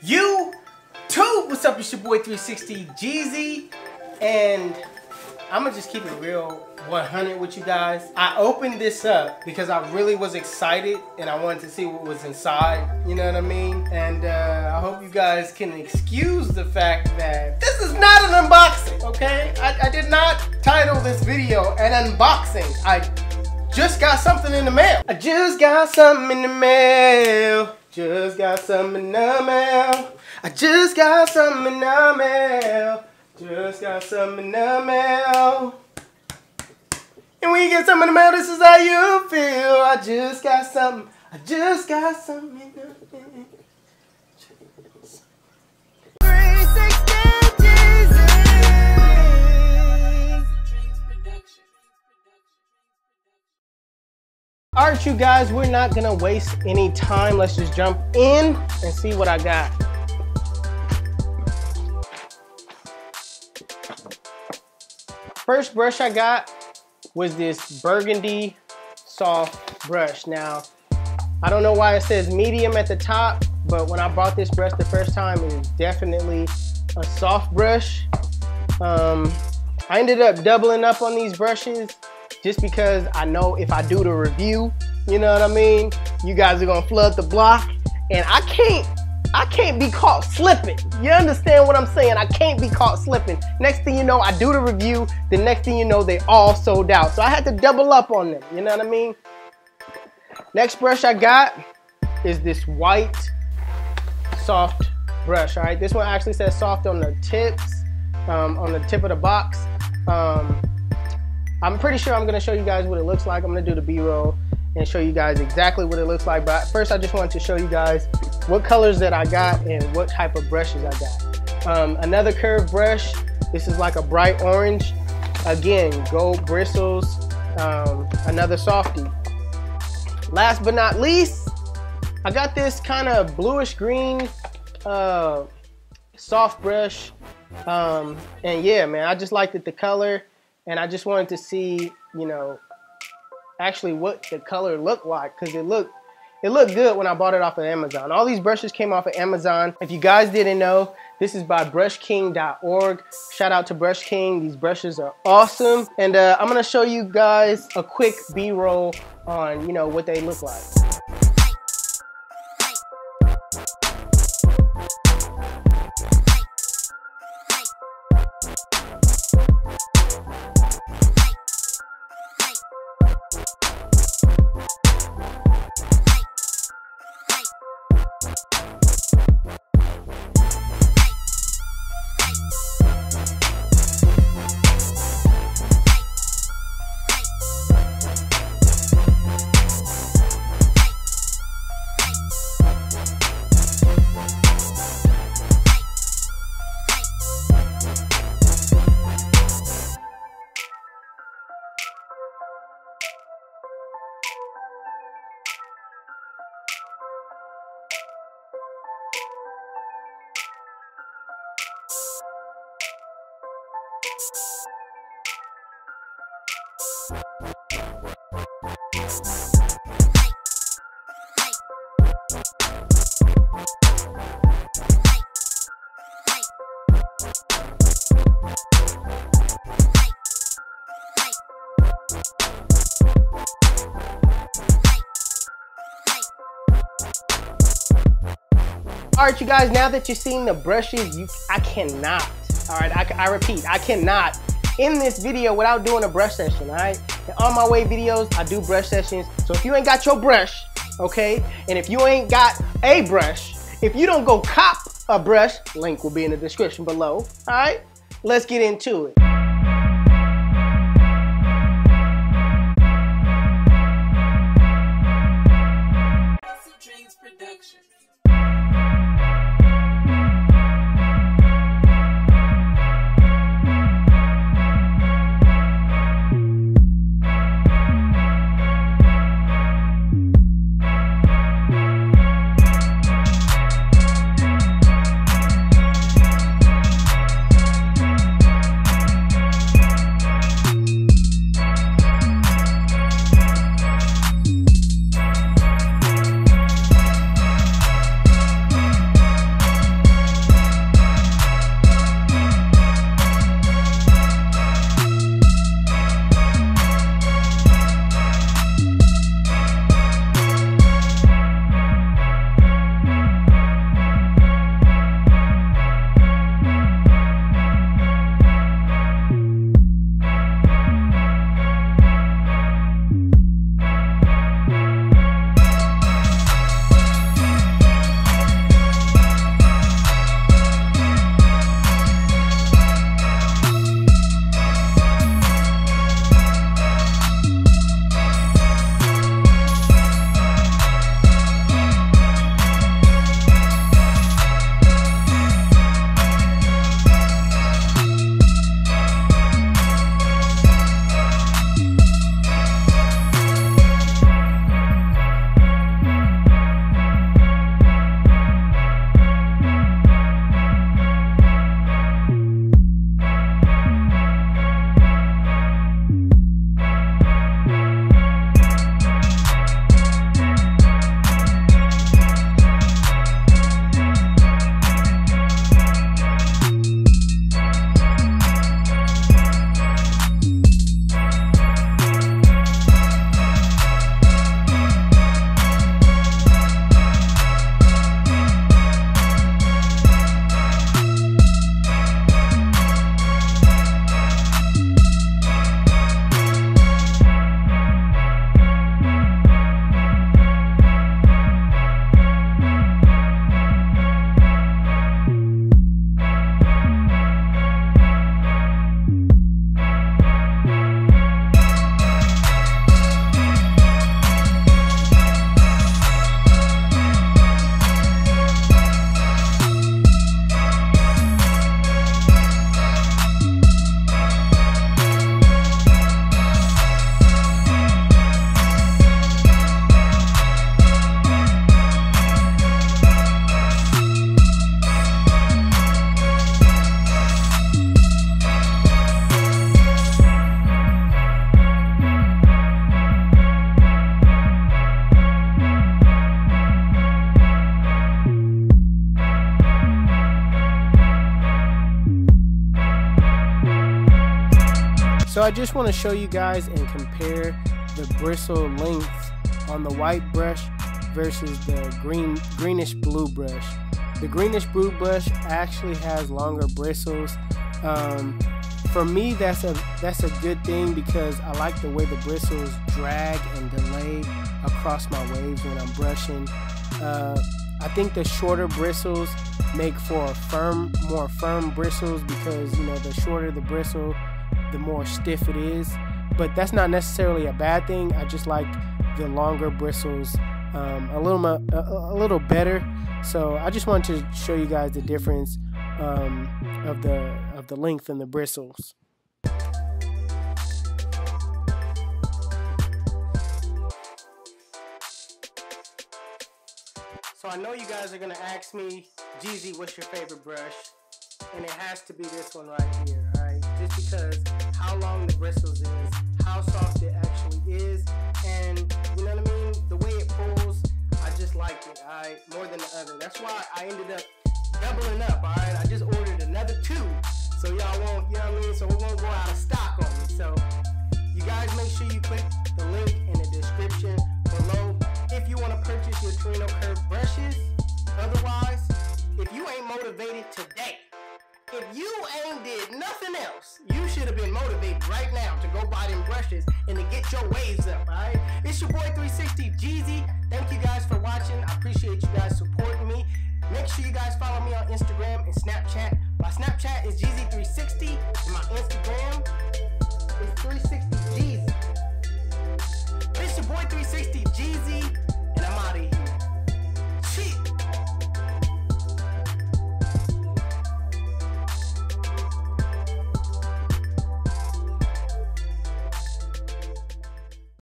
YouTube, what's up? It's your boy 360 Jeezy, and I'm gonna just keep it real 100 with you guys. I opened this up because I really was excited and I wanted to see what was inside, you know what I mean? And I hope you guys can excuse the fact that this is not an unboxing, okay? I did not title this video an unboxing. I just got something in the mail. I just got something in the mail. Just got something in the mail. I just got something in the mail. Just got something in the mail. And when you get something in the mail, this is how you feel. I just got something. I just got something in the mail. 360 Alright, you guys, we're not gonna waste any time. Let's just jump in and see what I got. First brush I got was this burgundy soft brush. Now, I don't know why it says medium at the top, but when I bought this brush the first time, it was definitely a soft brush. I ended up doubling up on these brushes just because I know if I do the review, you know what I mean, you guys are gonna flood the block, and I can't be caught slipping. You understand what I'm saying? I can't be caught slipping. Next thing you know, I do the review, the next thing you know, they all sold out. So I had to double up on them, you know what I mean? Next brush I got is this white soft brush, all right? This one actually says soft on the tips, on the tip of the box. I'm pretty sure I'm gonna show you guys what it looks like. I'm gonna do the B-roll and show you guys exactly what it looks like. But first, I just wanted to show you guys what colors that I got and what type of brushes I got. Another curved brush. This is like a bright orange. Again, gold bristles. Another softie. Last but not least, I got this kind of bluish green soft brush. And yeah, man, I just liked the color. And I just wanted to see, you know, actually what the color looked like, because it looked good when I bought it off of Amazon. All these brushes came off of Amazon. If you guys didn't know, this is by brushking.org. Shout out to Brush King. These brushes are awesome. And I'm gonna show you guys a quick B-roll on, you know, what they look like. All right, you guys, now that you've seen the brushes, I cannot, all right, I repeat, I cannot end this video without doing a brush session, all right? In On My Way videos, I do brush sessions. So if you ain't got your brush, okay, and if you ain't got a brush, if you don't go cop a brush, link will be in the description below, all right? Let's get into it. HustleDreamProduction. I just want to show you guys and compare the bristle length on the white brush versus the greenish blue brush. The greenish blue brush actually has longer bristles. For me, that's a good thing because I like the way the bristles drag and delay across my waves when I'm brushing. I think the shorter bristles make for more firm bristles because, you know, the shorter the bristle, the more stiff it is. But that's not necessarily a bad thing. I just like the longer bristles a little better. So I just wanted to show you guys the difference of the length and the bristles. So I know you guys are gonna ask me, Jeezy, what's your favorite brush? And it has to be this one right here, alright? Just because how long the bristles is, how soft it actually is, and you know what I mean? The way it pulls, I just like it, alright? More than the other. That's why I ended up doubling up, alright? I just ordered another 2, so y'all won't, you know what I mean? So it won't go out of stock on me. So you guys make sure you click the link in the description below if you want to purchase your Torino curved brushes. Otherwise, if you ain't motivated today, if you ain't did nothing else, you should have been motivated right now to go buy them brushes and to get your waves up, alright? It's your boy 360 Jeezy. Thank you guys for watching. I appreciate you guys supporting me. Make sure you guys follow me on Instagram and Snapchat. My Snapchat is Jeezy360